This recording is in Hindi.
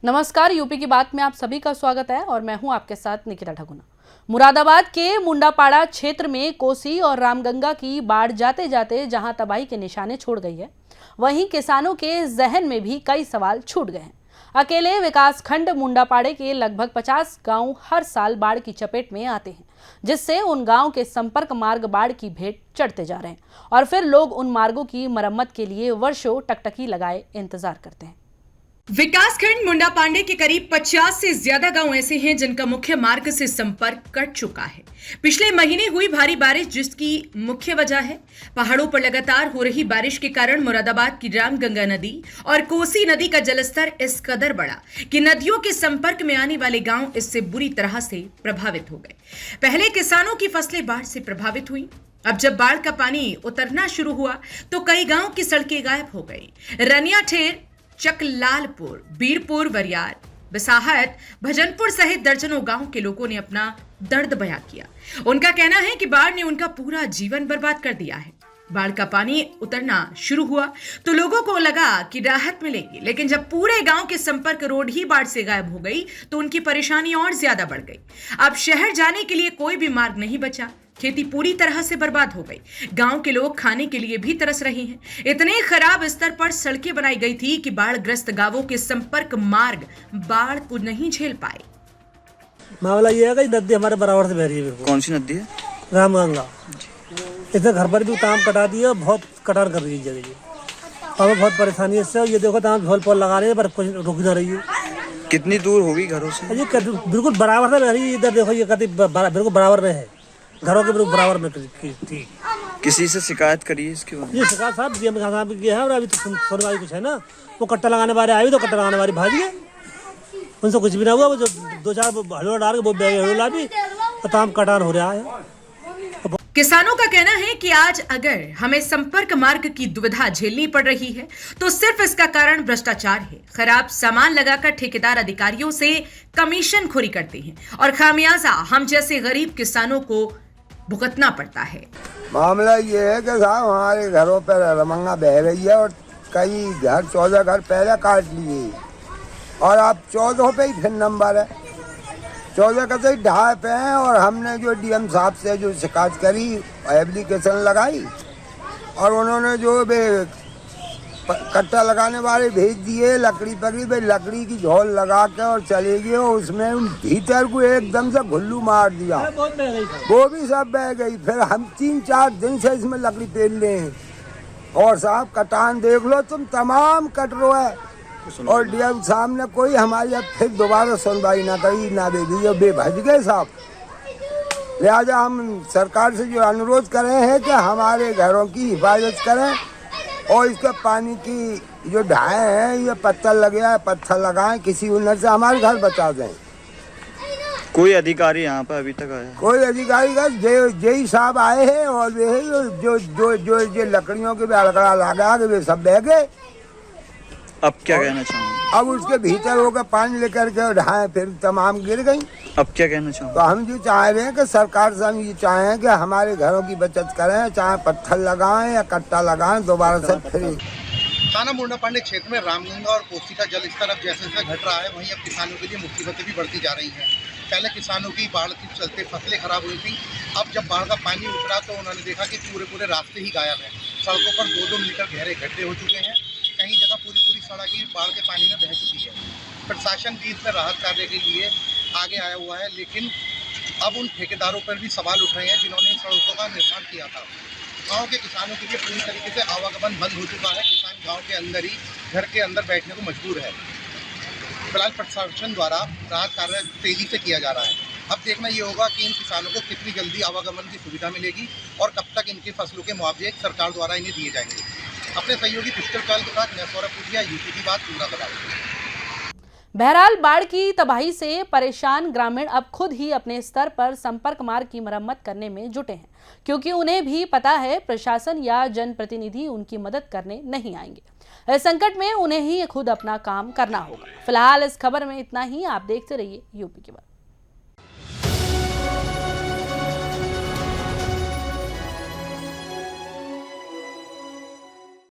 नमस्कार, यूपी की बात में आप सभी का स्वागत है और मैं हूं आपके साथ निकिता ठाकुर। मुरादाबाद के मुंडापाड़ा क्षेत्र में कोसी और रामगंगा की बाढ़ जाते जाते जहां तबाही के निशाने छोड़ गई है, वहीं किसानों के जहन में भी कई सवाल छूट गए हैं। अकेले विकासखंड मुंडापाड़े के लगभग 50 गांव हर साल बाढ़ की चपेट में आते हैं, जिससे उन गांव के संपर्क मार्ग बाढ़ की भेंट चढ़ते जा रहे हैं और फिर लोग उन मार्गों की मरम्मत के लिए वर्षों टकटकी लगाए इंतजार करते हैं। विकासखंड मुंडापाड़े के करीब 50 से ज्यादा गांव ऐसे हैं जिनका मुख्य मार्ग से संपर्क कट चुका है। पिछले महीने हुई भारी बारिश जिसकी मुख्य वजह है पहाड़ों पर लगातार हो रही बारिश के कारण मुरादाबाद की रामगंगा नदी और कोसी नदी का जलस्तर इस कदर बढ़ा कि नदियों के संपर्क में आने वाले गांव इससे बुरी तरह से प्रभावित हो गए। पहले किसानों की फसलें बाढ़ से प्रभावित हुई। अब जब बाढ़ का पानी उतरना शुरू हुआ तो कई गांव की सड़कें गायब हो गई। रनिया ठेर, चकलालपुर, बीरपुर, वरियार, बिसाहत, भजनपुर सहित दर्जनों गांव के लोगों ने अपना दर्द बयां किया। उनका कहना है कि बाढ़ ने उनका पूरा जीवन बर्बाद कर दिया है। बाढ़ का पानी उतरना शुरू हुआ तो लोगों को लगा कि राहत मिलेगी, लेकिन जब पूरे गांव के संपर्क रोड ही बाढ़ से गायब हो गई तो उनकी परेशानी और ज्यादा बढ़ गई। अब शहर जाने के लिए कोई भी मार्ग नहीं बचा। खेती पूरी तरह से बर्बाद हो गई। गांव के लोग खाने के लिए भी तरस रहे हैं। इतने खराब स्तर पर सड़कें बनाई गई थी कि बाढ़ग्रस्त गांवों के संपर्क मार्ग बाढ़ को नहीं झेल पाए। मामला ये है कि नदी हमारे बराबर से बह रही है। कौन सी नदी है? रामगंगा। इसे घर पर भी काम कटा दिया, बहुत कटान कर रही है जगह। हमें बहुत परेशानी है इससे। ये देखो तो झोल पोल लगा रहे हैं पर कुछ रुक ना रही है। कितनी दूर होगी घरों से? ये बिल्कुल बराबर से बह रही है। इधर देखो, ये कति बिल्कुल बराबर में है, घरों के बिल्कुल बराबर में थी। किसी से शिकायत करी है इसके बारे में? ये शिकायत साहब डीएम साहब की है और अभी तो सुनवाई कुछ है ना। वो कट्टा लगाने वाले आए तो कट्टा लगाने वाले भाग गए, उनसे कुछ भी ना हुआ। वो जो 2-4 हलोड़ डाल के वो बैग हलोड़ा भी और तमाम कटान हो रहा है। किसानों का कहना है कि आज अगर हमें संपर्क मार्ग की दुविधा झेलनी पड़ रही है तो सिर्फ इसका कारण भ्रष्टाचार है। खराब सामान लगाकर ठेकेदार अधिकारियों से कमीशन खोरी करते हैं और खामियाजा हम जैसे गरीब किसानों को भुगतना पड़ता है। मामला ये है कि साहब हमारे घरों पर रमंगा बह रही है और कई घर 14 घर पहले काट लिए और अब 14 पे ही फिर नंबर है। 14 का तो ढाई पे हैं और हमने जो डीएम साहब से जो शिकायत करी, एप्लीकेशन लगाई और उन्होंने जो कट्टा लगाने वाले भेज दिए, लकड़ी पकड़ी भाई, लकड़ी की झोल लगा के और चले गए। उसमें उन भीतर को एकदम से घुल्लू मार दिया, वो भी सब बह गई। फिर हम 3-4 दिन से इसमें लकड़ी पेल ले हैं और साहब कटान देख लो तुम, तमाम कट रो है और डीएम साहब ने कोई हमारी अब फिर दोबारा सुनवाई ना करी ना बेबी, जो बेभज गए साहब। लिहाजा हम सरकार से जो अनुरोध कर रहे हैं कि हमारे घरों की हिफाजत करें और इसके पानी की जो ढाए हैं, ये पत्थर लगे हैं, पत्थर लगाएं, किसी हुनर से हमारे घर बचा दें। कोई अधिकारी यहाँ पर अभी तक आया? कोई अधिकारी का जेई साहब आए हैं और वे जो लकड़ियों के भी अड़कड़ा लगा के वे सब बह गए। अब क्या कहना चाहूँगा? अब उसके भीतर होकर पानी लेकर के ढाए फिर तमाम गिर गई। अब क्या कहना तो चाहूँगा? हम जो चाह रहे हैं कि सरकार से हम ये चाहें कि हमारे घरों की बचत करें, चाहे पत्थर लगाएं या कट्टा लगाएं, दोबारा से फिर। थाना मुंडापाड़े क्षेत्र में रामगंगा और कोसी का जल स्तर अब जैसे जैसे घट रहा है, वहीं अब किसानों के लिए मुसीबतें भी बढ़ती जा रही हैं। पहले किसानों की बाढ़ के चलते फसलें खराब हुई थी। अब जब बाढ़ का पानी उतरा तो उन्होंने देखा कि पूरे रास्ते ही गायब हैं। सड़कों पर 2-2 मीटर गहरे गड्ढे हो चुके हैं। कई जगह पूरी सड़कें बाढ़ के पानी में बह चुकी है। प्रशासन भी इसमें राहत कार्य के लिए आगे आया हुआ है, लेकिन अब उन ठेकेदारों पर भी सवाल उठ रहे हैं जिन्होंने सड़कों का निर्माण किया था। गांव के किसानों के लिए पूरी तरीके से आवागमन बंद हो चुका है। किसान गांव के अंदर ही घर के अंदर बैठने को मजबूर है। फिलहाल प्रशासन द्वारा राहत कार्य तेजी से किया जा रहा है। अब देखना ये होगा कि इन किसानों को कितनी जल्दी आवागमन की सुविधा मिलेगी और कब तक इनकी फसलों के मुआवजे सरकार द्वारा इन्हें दिए जाएंगे। अपने सहयोगी पिस्टल कॉल के साथ मैं सौरभ पुजिया, यूपी की बात, मुरादाबाद। बहरहाल बाढ़ की तबाही से परेशान ग्रामीण अब खुद ही अपने स्तर पर संपर्क मार्ग की मरम्मत करने में जुटे हैं, क्योंकि उन्हें भी पता है प्रशासन या जनप्रतिनिधि उनकी मदद करने नहीं आएंगे। इस संकट में उन्हें ही खुद अपना काम करना होगा। फिलहाल इस खबर में इतना ही। आप देखते रहिए यूपी की बात।